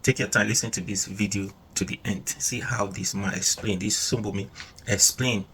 Take your time, listen to this video to the end. See how this man explain, this Suwunmi explain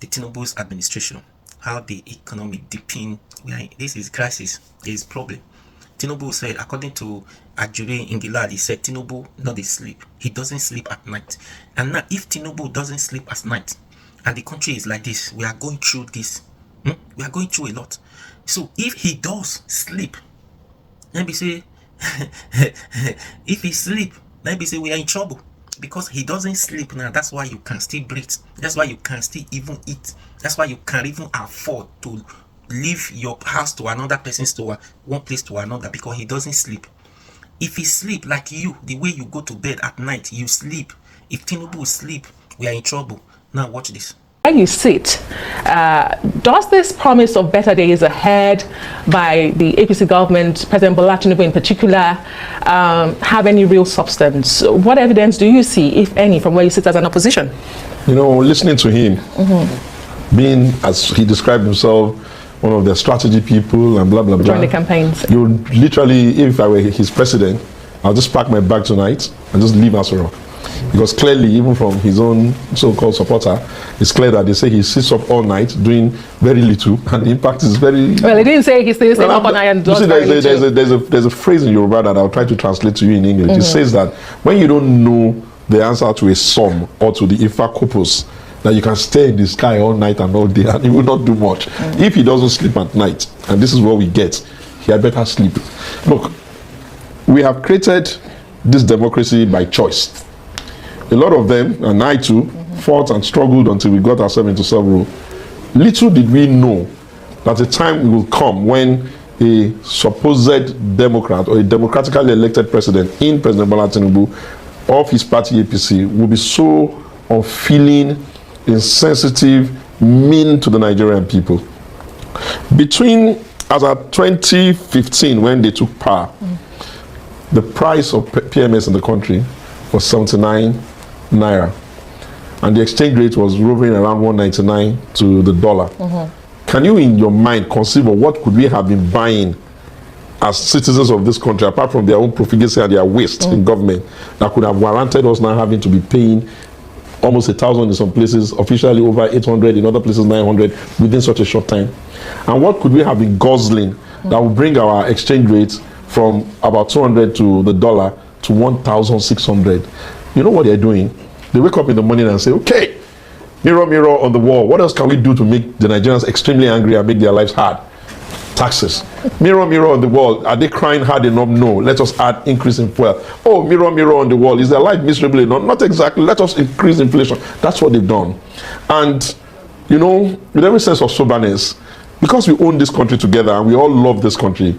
the Tinubu's administration, how the economy dipping. This is crisis, there is problem. Tinubu said, according to Ajuri Ingilad, he said Tinubu not sleep. He doesn't sleep at night. And now if Tinubu doesn't sleep at night, and the country is like this, we are going through this. We are going through a lot. So if he does sleep, let me say, if he sleep, let me say we are in trouble. Because he doesn't sleep now. That's why you can still breathe. That's why you can still even eat. That's why you can even afford to leave your house to another person's store, one place to another, because he doesn't sleep. If he sleep like you, the way you go to bed at night, you sleep. If Tinubu sleep, we are in trouble. Now watch this. Where you sit, does this promise of better days ahead by the APC government, President Bola Tinubu in particular, have any real substance? What evidence do you see, if any, from where you sit as an opposition? You know, listening to him, being, as he described himself, one of the strategy people and blah, blah, blah. During the campaigns. You literally, if I were his president, I'll just pack my bag tonight and just leave Aso Rock. Because clearly, even from his own so-called supporter, it's clear that they say he sits up all night doing very little, and the impact is very... Well, he didn't say he stays up all night and does very little. There's a phrase in Yoruba that I'll try to translate to you in English. It says that when you don't know the answer to a sum or to the Ifa corpus, that you can stay in the sky all night and all day and he will not do much. If he doesn't sleep at night, and this is what we get, he had better sleep. Look, we have created this democracy by choice. A lot of them, and I too, fought and struggled until we got ourselves into self-rule. Little did we know that a time will come when a supposed Democrat or a democratically elected president in President Bola Tinubu of his party APC will be so unfeeling, insensitive, mean to the Nigerian people. Between, as at 2015, when they took power, the price of PMS in the country was 79 naira, and the exchange rate was roving around 199 to the dollar. Can you, in your mind, conceive of what could we have been buying as citizens of this country, apart from their own profligacy and their waste in government, that could have warranted us now having to be paying almost 1,000 in some places, officially over 800, in other places 900, within such a short time? And what could we have been guzzling that would bring our exchange rate from about 200 to the dollar to 1,600? You know what they're doing? They wake up in the morning and say, okay, mirror, mirror on the wall, what else can we do to make the Nigerians extremely angry and make their lives hard? Taxes. Mirror, mirror on the wall, are they crying hard enough? No. Let us add increase in fuel. Oh, mirror, mirror on the wall, is their life miserable enough? Not exactly. Let us increase inflation. That's what they've done. And, you know, with every sense of soberness, because we own this country together and we all love this country,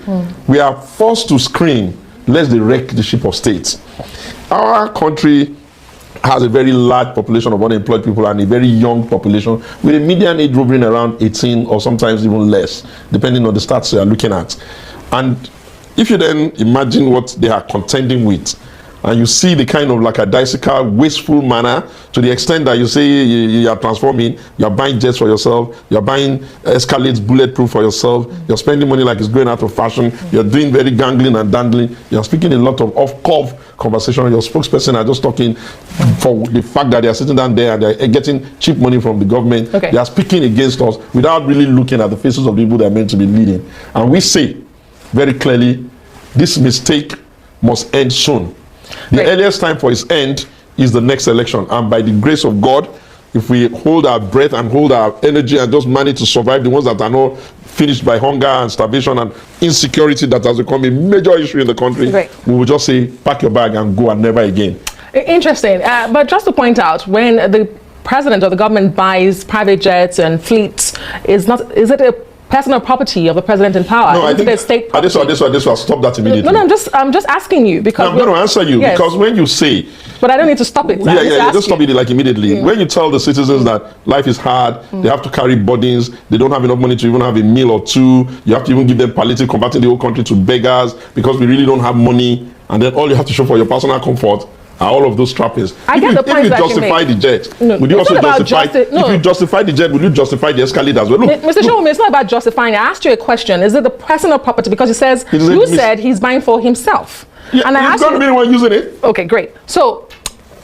we are forced to scream lest they wreck the ship of state. Our country has a very large population of unemployed people and a very young population with a median age roving around 18 or sometimes even less, depending on the stats you are looking at. And if you then imagine what they are contending with, and you see the kind of lackadaisical, wasteful manner, to the extent that you say you are transforming, you are buying jets for yourself, you are buying Escalades bulletproof for yourself, you are spending money like it's going out of fashion, you are doing very gangling and dandling, you are speaking a lot of off-curve conversation. Your spokesperson are just talking for the fact that they are sitting down there and they are getting cheap money from the government. They are speaking against us without really looking at the faces of the people they are meant to be leading. And we say very clearly, this mistake must end soon. The earliest time for its end is the next election, and by the grace of God, if we hold our breath and hold our energy and just manage to survive the ones that are not finished by hunger and starvation and insecurity that has become a major issue in the country, we will just say, pack your bag and go and never again. Interesting. But just to point out, when the president or the government buys private jets and fleets, is it a personal property of the president in power? No, I think state property. This one, stop that immediately. No, I'm just asking you because I'm going to answer you because when you say, but I don't need to stop it. Just stop it like immediately. When you tell the citizens that life is hard, they have to carry burdens, they don't have enough money to even have a meal or two, you have to even give them palliative, converting the whole country to beggars because we really don't have money, and then all you have to show for your personal comfort are all of those trappings. I get the point. If you justify the jet, would you also justify? If you justify the jet, would you justify the Escalade as well? Look, Mr. Suwunmi, it's not about justifying. I asked you a question. Is it the personal property? Because he says you said he's buying for himself. Yeah, And I you've asked got to be the one using it. Okay, great. So,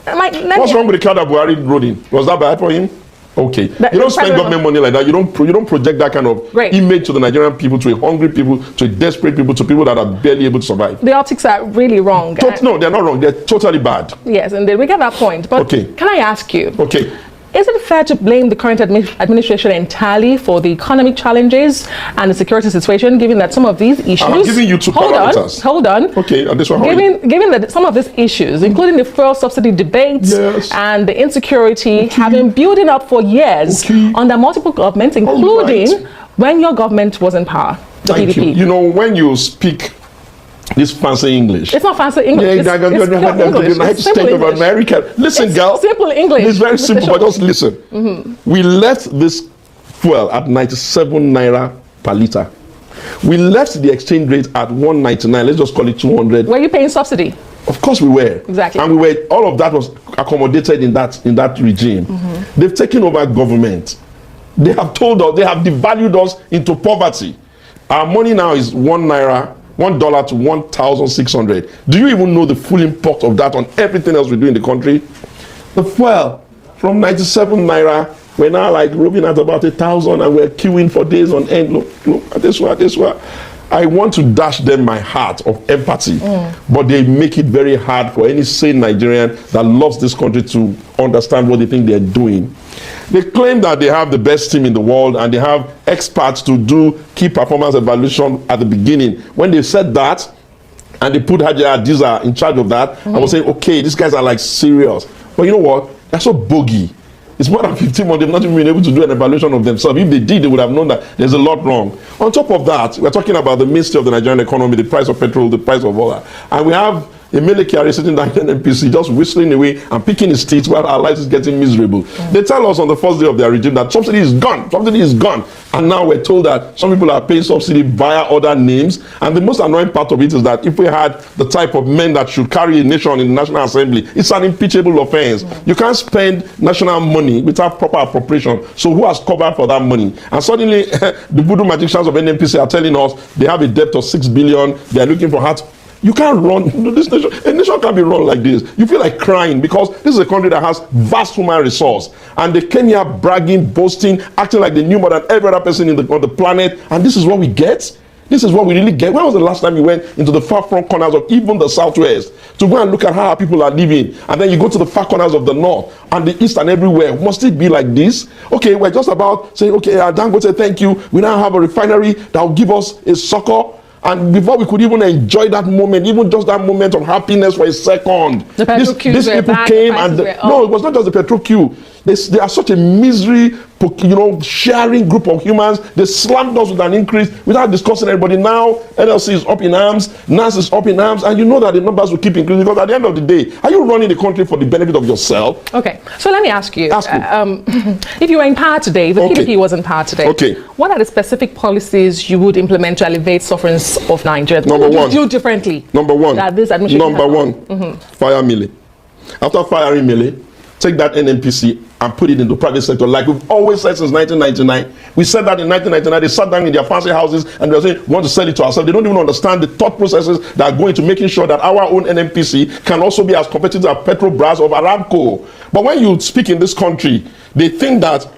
What's wrong with the car that Buhari rode in? Was that bad for him? Okay. You don't spend government money like that. You don't project that kind of image to the Nigerian people, to a hungry people, to a desperate people, to people that are barely able to survive. The optics are really wrong. No, they're not wrong. They're totally bad. Yes, and we get that point. But can I ask you? Okay. Is it fair to blame the current administration entirely for the economic challenges and the security situation, given that some of these issues... I'm giving you two parameters. Hold on. Okay, and this one... Given that some of these issues, including the fuel subsidy debates and the insecurity, have been building up for years under multiple governments, including when your government was in power, the PDP. Thank you. You know, when you speak this fancy English. It's not fancy English. Yeah, it's simple English. America. Listen, it's girl. Simple English. It's very simple, but just listen. We left this fuel at 97 naira per litre. We left the exchange rate at 199. Let's just call it 200. Were you paying subsidy? Of course we were. Exactly. And we were. All of that was accommodated in that regime. They've taken over government. They have told us, they have devalued us into poverty. Our money now is $1 to 1,600. Do you even know the full import of that on everything else we do in the country? The fuel from 97 naira, we're now like roving at about 1,000, and we're queuing for days on end. Look, this one. I want to dash them my heart of empathy, but they make it very hard for any sane Nigerian that loves this country to understand what they think they're doing. They claim that they have the best team in the world and they have experts to do key performance evaluation at the beginning. When they said that and they put Hajiya Hadiza in charge of that, I was saying, okay, these guys are like serious. But you know what? They're so bogey. It's more than 15 months. They've not even been able to do an evaluation of themselves. If they did, they would have known that there's a lot wrong. On top of that, we're talking about the mystery of the Nigerian economy, the price of petrol, the price of oil. And we have Emele Kyari sitting down in NPC, just whistling away and picking his teeth while our lives is getting miserable. They tell us on the first day of their regime that subsidy is gone. And now we're told that some people are paying subsidy via other names. And the most annoying part of it is that if we had the type of men that should carry a nation in the National Assembly, it's an impeachable offense. You can't spend national money without proper appropriation. So who has covered for that money? And suddenly, the voodoo magicians of NNPC are telling us they have a debt of 6 billion. They're looking for heart. You can't run this nation. A nation can't be run like this. You feel like crying because this is a country that has vast human resource. And they came here bragging, boasting, acting like they knew more than every other person on the planet. And this is what we get? This is what we really get? When was the last time you went into the far front corners of even the southwest to go and look at how our people are living? And then you go to the far corners of the north and the east and everywhere. Must it be like this? Okay, we're just about saying, okay, Dangote, thank you. We now have a refinery that will give us a succor. And before we could even enjoy that moment, even just that moment of happiness for a second, these people came and no, it was not just the petrol queue. They are such a misery, sharing group of humans. They slammed us with an increase without discussing anybody. Now NLC is up in arms, NAS is up in arms, and you know that the numbers will keep increasing because at the end of the day, are you running the country for the benefit of yourself? Okay, so let me ask you. If you were in power today, the PDP was in power today. Okay. What are the specific policies you would implement to alleviate sufferings of Nigeria? Number one. What would you do differently? Number one. That this administration Number one. Fire Mele. After firing Mele, take that NNPC and put it into private sector like we've always said since 1999. We said that in 1999. They sat down in their fancy houses and they were saying, we want to sell it to ourselves. They don't even understand the thought processes that are going to making sure that our own NNPC can also be as competitive as Petrobras or Aramco. But when you speak in this country, they think that,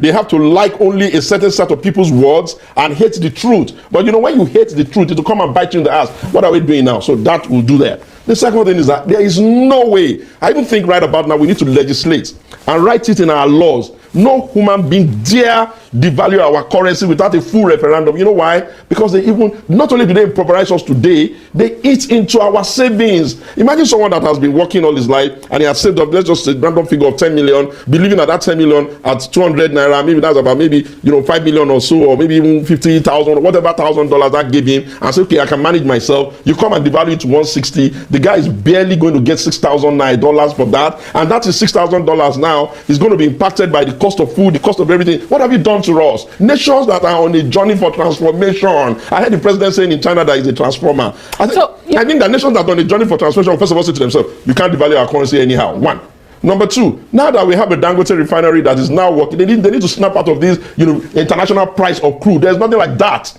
they have to like only a certain set of people's words and hate the truth. But when you hate the truth, it will come and bite you in the ass. What are we doing now? So that will do that. The second thing is that there is no way, I even think right about now, we need to legislate and write it in our laws. No human being dare devalue our currency without a full referendum. You know why? Because they not only do they improvise us today, they eat into our savings. Imagine someone that has been working all his life and he has saved up, let's just say random figure of 10 million, believing that 10 million at 200 naira, maybe that's about 5 million or so, or maybe even 50,000 or whatever $1,000 that gave him, and say, okay, I can manage myself. You come and devalue it to 160. The guy is barely going to get $6,000 for that, and that is $6,000 now is going to be impacted by the cost of food, the cost of everything. What have you done to us? Nations that are on a journey for transformation. I heard the president saying in China that he's a transformer. I think that nations that are on a journey for transformation, first of all, say to themselves, you can't devalue our currency anyhow. One. Number two, now that we have a Dangote refinery that is now working, they need to snap out of this, international price of crude. There's nothing like that.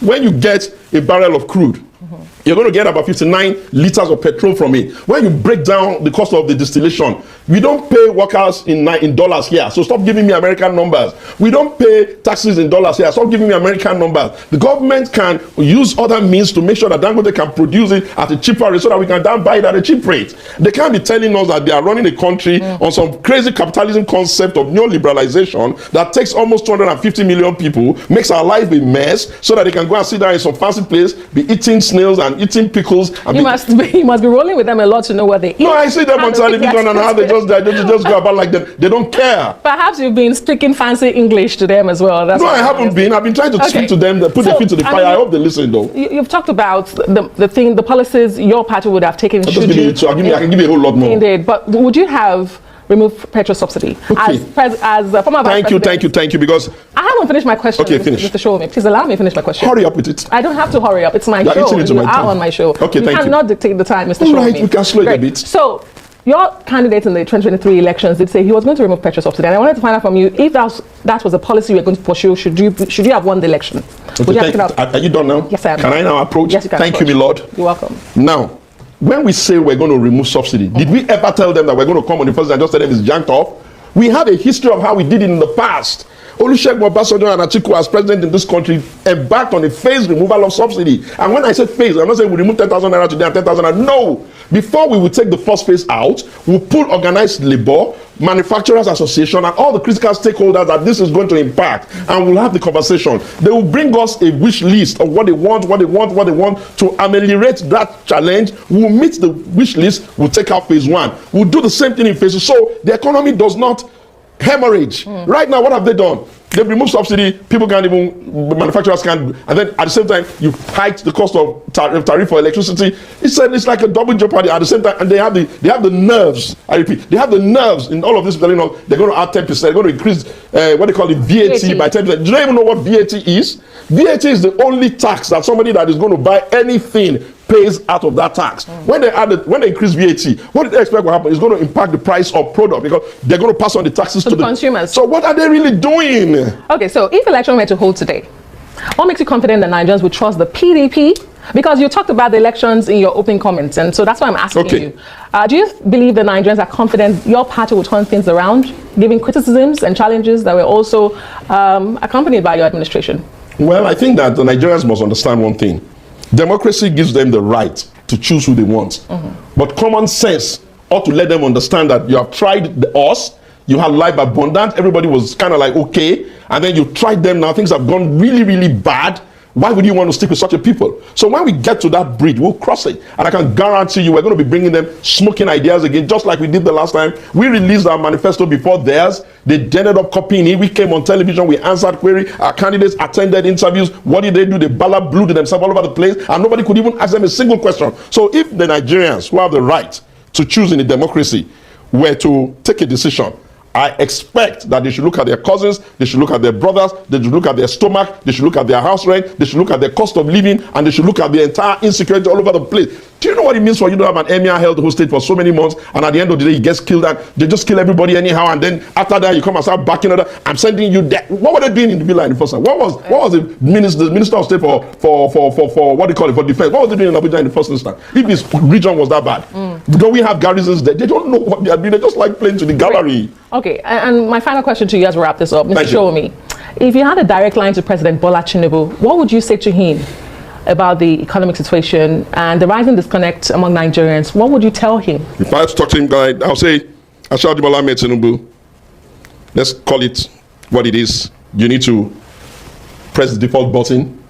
When you get a barrel of crude, You're going to get about 59 liters of petrol from it. When you break down the cost of the distillation, we don't pay workers in dollars here. So stop giving me American numbers. We don't pay taxes in dollars here. Stop giving me American numbers. The government can use other means to make sure that Dangote can produce it at a cheaper rate so that we can then buy it at a cheap rate. They can't be telling us that they are running a country on some crazy capitalism concept of neoliberalization that takes almost 250 million people, makes our life a mess, so that they can go and sit down in some fancy place, be eating snails and eating pickles. And you must be rolling with them a lot to know what they eat. No, I see them on television and how they just go about like them. They don't care. Perhaps you've been speaking fancy English to them as well. That's no, I haven't been. I've been trying to speak to them, put their feet to the fire. I hope they listen though. You've talked about the policies your party would have taken. I can give you a whole lot more. Indeed, but would you have removed petrol subsidy? Okay. As a former vice president. Thank you, because I haven't finished my question. Okay, finish. Mr. Suwunmi, please allow me to finish my question. Hurry up with it. I don't have to hurry up. It's my show. You are on my show. Okay, thank you. You cannot dictate the time, Mr. All Suwunmi. right, we can slow it a bit. So, your candidate in the 2023 elections did say he was going to remove petrol subsidy, and I wanted to find out from you if that was a policy you were going to pursue. Should you have won the election? Okay, are you done now? Yes, I am. Can I now approach? Yes, you can. Thank you, my lord. You're welcome. Now, when we say we're going to remove subsidy, did we ever tell them that we're going to come on the first day and just tell them it's janked off? We have a history of how we did it in the past. Olusegun Obasanjo and Atiku as president in this country embarked on a phased removal of subsidy. And when I say phase, I'm not saying we remove 10,000 naira today and 10,000 naira. No. Before we will take the first phase out, we'll pull organized labor, manufacturers association, and all the critical stakeholders that this is going to impact. And we'll have the conversation. They will bring us a wish list of what they want to ameliorate that challenge. We'll meet the wish list. We'll take out phase one. We'll do the same thing in phase two. So the economy does not hemorrhage. Right now, what have they done? They've removed subsidy. People can't even, manufacturers can't, and then at the same time, you hiked the cost of tariff for electricity. It's like a double jeopardy at the same time, and they have the nerves. I repeat, they have the nerves in all of this. They're going to add 10%. They're going to increase what they call the VAT by 10%. Do you even know what VAT is? VAT is the only tax that somebody that is going to buy anything pays out of that tax. When they increase VAT, what do they expect will happen? It's going to impact the price of product because they're going to pass on the taxes to the consumers. So what are they really doing? Okay, so if election were to hold today, what makes you confident that Nigerians would trust the PDP? Because you talked about the elections in your opening comments, and so that's why I'm asking you. Do you believe the Nigerians are confident your party will turn things around, given criticisms and challenges that were also accompanied by your administration? Well, I think that the Nigerians must understand one thing. Democracy gives them the right to choose who they want. But common sense ought to let them understand that you have tried us, you had life abundant, everybody was kind of like okay, and then you tried them now, things have gone really, really bad. Why would you want to stick with such a people? So when we get to that bridge, we'll cross it. And I can guarantee you we're going to be bringing them smoking ideas again, just like we did the last time. We released our manifesto before theirs. They ended up copying it. We came on television. We answered query. Our candidates attended interviews. What did they do? They blew themselves all over the place. And nobody could even ask them a single question. So if the Nigerians who have the right to choose in a democracy were to take a decision, I expect that they should look at their cousins, they should look at their brothers, they should look at their stomach, they should look at their house rent, they should look at their cost of living, and they should look at the entire insecurity all over the place. Do you know what it means for you to have an emir held the whole state for so many months, and at the end of the day he gets killed, and they just kill everybody anyhow, and then after that you come and start backing other? I'm sending you that. What were they doing in the villa in the first time? What was the minister of state for what do you call it, for defense? What was they doing in Abuja in the first instance? If this region was that bad, don't we have garrisons there? They don't know what they are doing. They just like playing to the gallery. Okay, and my final question to you as we wrap this up, Mr. Suwunmi, if you had a direct line to President Bola Tinubu, what would you say to him about the economic situation and the rising disconnect among Nigerians? What would you tell him? If I had to talk to him, I'll say, Ashadu Bola Tinubu, let's call it what it is. You need to press the default button,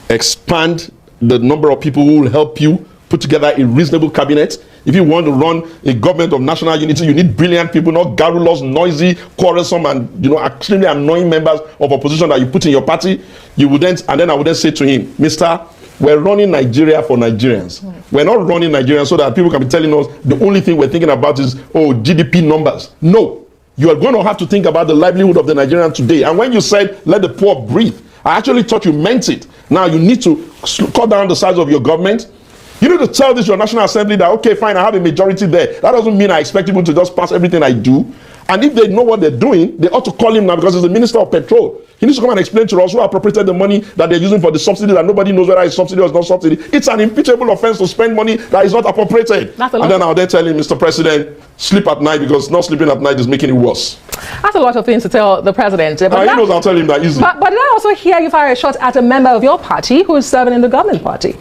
expand the number of people who will help you put together a reasonable cabinet. If you want to run a government of national unity, you need brilliant people, not garrulous, noisy, quarrelsome, and extremely annoying members of opposition that you put in your party. You would then, and then I would then say to him, Mister, we're running Nigeria for Nigerians. We're not running Nigeria so that people can be telling us the only thing we're thinking about is GDP numbers. No, you are going to have to think about the livelihood of the Nigerian today. And when you said let the poor breathe, I actually thought you meant it. Now you need to cut down the size of your government. You need to tell this your National Assembly that, okay, fine, I have a majority there. That doesn't mean I expect people to just pass everything I do. And if they know what they're doing, they ought to call him now because he's the Minister of Petrol. He needs to come and explain to us who appropriated the money that they're using for the subsidy that nobody knows whether it's subsidy or it's not subsidy. It's an impeachable offense to spend money that is not appropriated. And then I'll then tell him, Mr. President, sleep at night, because not sleeping at night is making it worse. That's a lot of things to tell the president. But he knows I'll tell him that easy. But did I also hear you fire a shot at a member of your party who is serving in the government party?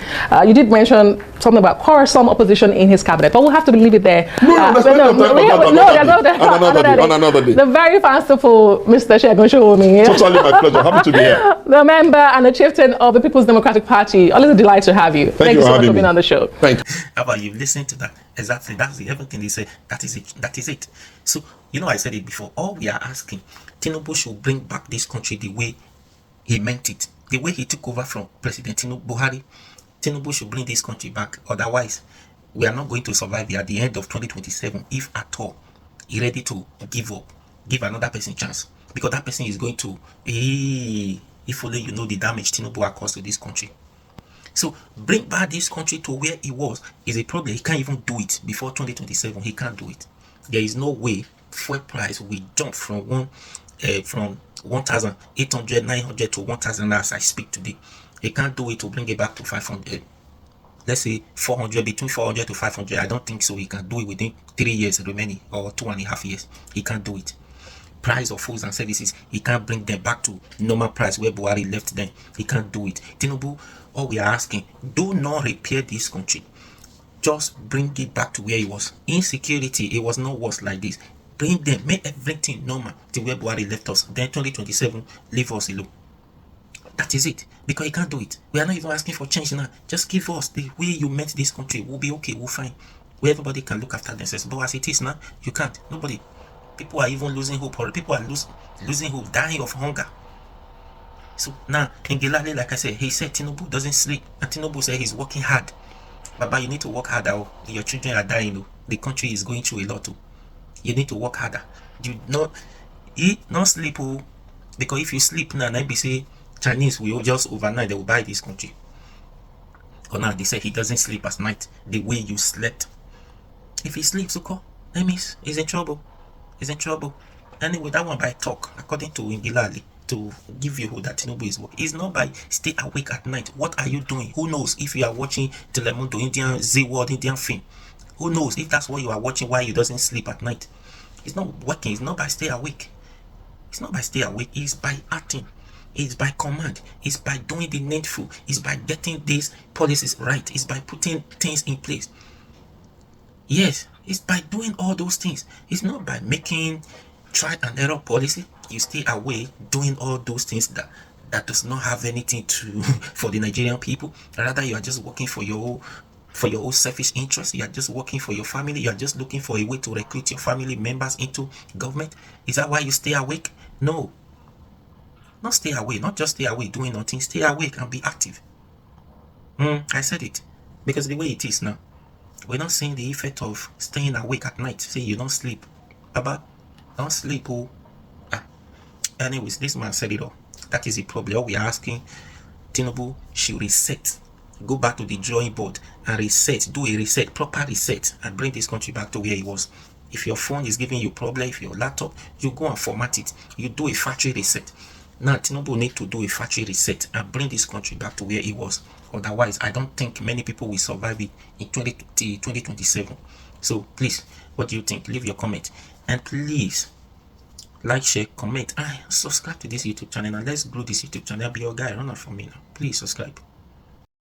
You did mention something about quarrelsome opposition in his cabinet, but we'll have to leave it there. On another day. The very fanciful Mr. Suwunmi. Totally my pleasure. Happy to be here. The member and the chieftain of the People's Democratic Party. Always a delight to have you. Thank you so much for being on the show. Thank you. How about you? Listen to that. Exactly. That's the everything they say. That is it. That is it. So, you know, I said it before. All we are asking, Tinubu should bring back this country the way he meant it. The way he took over from President Buhari. Tinubu should bring this country back. Otherwise, we are not going to survive at the end of 2027, if at all. He's ready to give up. Give another person a chance. Because that person is going to, if only you know the damage Tinubu has caused to this country. So bring back this country to where it was is a problem. He can't even do it before 2027. He can't do it. There is no way fuel price will jump from 1,800, 900 to 1,000 as I speak today. He can't do it to bring it back to 500. Let's say 400, between 400 to 500. I don't think so. He can do it within 3 years remaining or 2.5 years. He can't do it. Price of foods and services, he can't bring them back to normal price where Buhari left them. He can't do it. Tinubu, all we are asking, do not repair this country. Just bring it back to where it was. Insecurity, it was not worse like this. Bring them, make everything normal to where Buhari left us. Then 2027, leave us alone. That is it. Because he can't do it. We are not even asking for change now. Just give us the way you meant this country. We'll be okay. We'll fine. Where everybody can look after themselves. But as it is now, you can't. Nobody. People are even losing hope. Or people are losing hope, dying of hunger. So now, in Gilali, like I said, he said Tinubu doesn't sleep. And Tinubu said he's working hard. Baba, you need to work harder. Your children are dying. The country is going through a lot. You need to work harder. You not eat, not sleep. Because if you sleep now, then be say Chinese will just overnight they will buy this country. Or now they say he doesn't sleep at night the way you slept. If he sleeps, that means he's in trouble. He's in trouble. Anyway, that one by talk, according to Ingilali, to give you who that Tinubu is work. It's not by stay awake at night. What are you doing? Who knows if you are watching Telemundo, Indian Z-World, Indian film? Who knows if that's what you are watching, why you doesn't sleep at night? It's not working. It's not by stay awake. It's not by stay awake. It's by acting. It's by command. It's by doing the needful. It's by getting these policies right. It's by putting things in place. Yes, it's by doing all those things. It's not by making try and error policy. You stay away doing all those things that does not have anything to for the Nigerian people. Rather, you are just working for your own selfish interest. You are just working for your family. You are just looking for a way to recruit your family members into government. Is that why you stay awake? No. Not stay away. Not just stay away doing nothing. Stay awake and be active. I said it. Because the way it is now, we're not seeing the effect of staying awake at night. Say you don't sleep. Baba, don't sleep. Anyways, this man said it all. That is the problem. All we are asking, Tinubu should reset. Go back to the drawing board and reset. Do a reset, proper reset, and bring this country back to where it was. If your phone is giving you problem, if your laptop, you go and format it. You do a factory reset. Now, Tinubu need to do a factory reset and bring this country back to where it was. Otherwise, I don't think many people will survive it in 2027. So, please, what do you think? Leave your comment. And please, like, share, comment, and subscribe to this YouTube channel. And let's grow this YouTube channel. Be your guy. Run out for me now. Please subscribe.